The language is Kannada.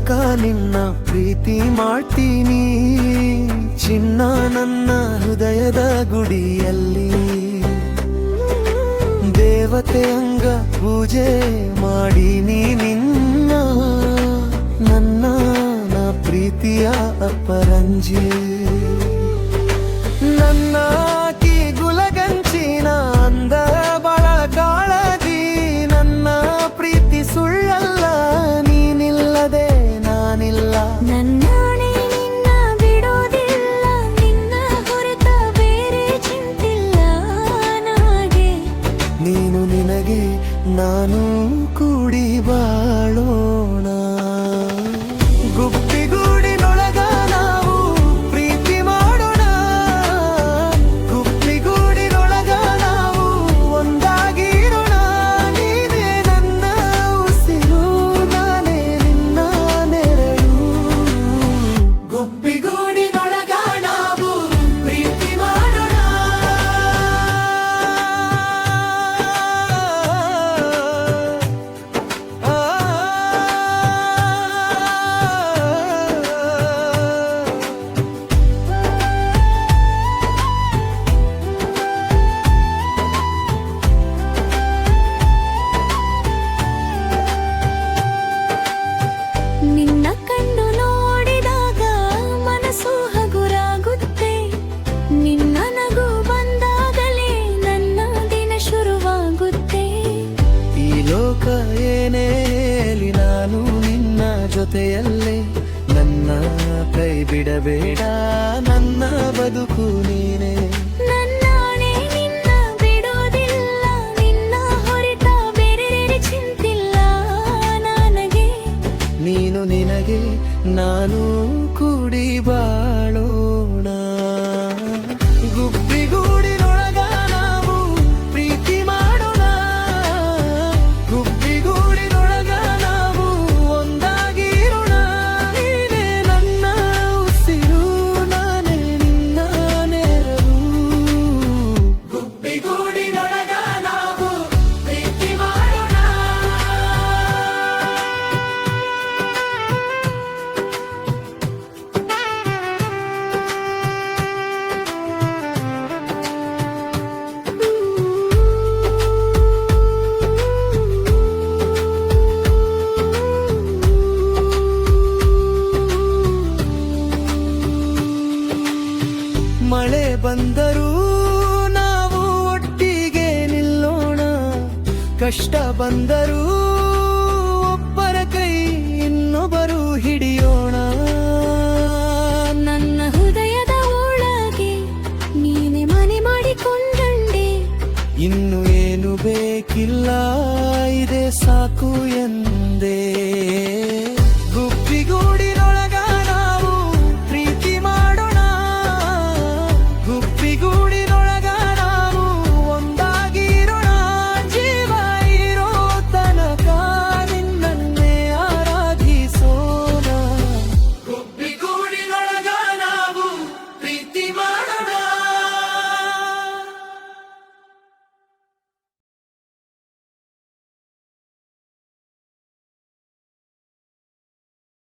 ತನಕ ನಿನ್ನ ಪ್ರೀತಿ ಮಾಡ್ತೀನಿ ಚಿನ್ನ ನನ್ನ ಹೃದಯದ ಗುಡಿಯಲ್ಲಿ ದೇವತೆ ಅಂಗ ಪೂಜೆ ಮಾಡೀನಿ ನಿನ್ನ ನನ್ನ ಪ್ರೀತಿಯ ಅಪರಂಜಿ ನನ್ನ ಗುಲಗಂಚಿನ ಅಂದ ಬಳ ಕಾಳಜಿ ನನ್ನ ಪ್ರೀತಿ ಸುಳ್ಳಲ್ಲ ನೀನಿಲ್ಲದೆ ನಾನಿಲ್ಲ ನನ್ನಾಣೆ ನಿನ್ನ ಬಿಡೋದಿಲ್ಲ ನಿನ್ನ ಹೊರತ ಬೇರೆ ಚಿಂತಿಲ್ಲ ನನಗೆ ನೀನು ನಿನಗೆ ನಾನು ಕೂಡಿ ಬಾಳೋಣ ಗುಬ್ಬಿಗೂಡಿನೊಳಗ ನಾವು ಪ್ರೀತಿ ಮಾಡೋಣ ಗುಬ್ಬಿಗೂಡಿನೊಳಗ ನಾವು ಒಂದಾಗಿರೋಣ ನೀನೇ ನನ್ನ ಉಸಿರು ನಾನೇ ನಿನ್ನ ನೆರಳು ಗುಬ್ಬಿಗೂಡಿನೊಳಗ ನಾವು ಪ್ರೀತಿ ಮಾಡೋಣ ನಿನ್ನ ಕಣ್ಣು ನೋಡಿದಾಗ ಮನಸ್ಸು ಹಗುರಾಗುತ್ತೆ ನಿನ್ನ ನಗು ಬಂದಾಗಲೇ ನನ್ನ ದಿನ ಶುರುವಾಗುತ್ತೆ ಈ ಲೋಕ ಏನೇ ಹೇಳಿ ನಾನು ನಿನ್ನ ಜೊತೆಯಲ್ಲೇ ನನ್ನ ಕೈ ಬಿಡಬೇಡ ನನ್ನ ಬದುಕು ನೀನೇ ನನ್ನಾಣೆ ನಿನ್ನ ಬಿಡೋದಿಲ್ಲ ನಿನ್ನ ಹೊರತ ಬೇರೆ ಚಿಂತಿಲ್ಲ ನನಗೆ ನೀನು ನಿನಗೆ ನಾನು ಕೂಡಿ ಬಾಳೋಣ ಗುಬ್ಬಿಗೂಡಿನೊಳಗ ನಾವು ಪ್ರೀತಿ ಮಾಡೋಣ ಗುಬ್ಬಿಗೂಡಿನೊಳಗ ನಾವು ಒಂದಾಗಿರೋಣ ನೀನೇ ನನ್ನ ಉಸಿರು ನಾನೇ ನಿನ್ನ ನೆರಳು ಗುಬ್ಬಿಗೂಡಿನೊಳಗ ನಾವು ಪ್ರೀತಿ ಮಾಡೋಣ ಮಳೆ ಬಂದರೂ ನಾವು ಒಟ್ಟಿಗೆ ನಿಲ್ಲೋಣ ಕಷ್ಟ ಬಂದರೂ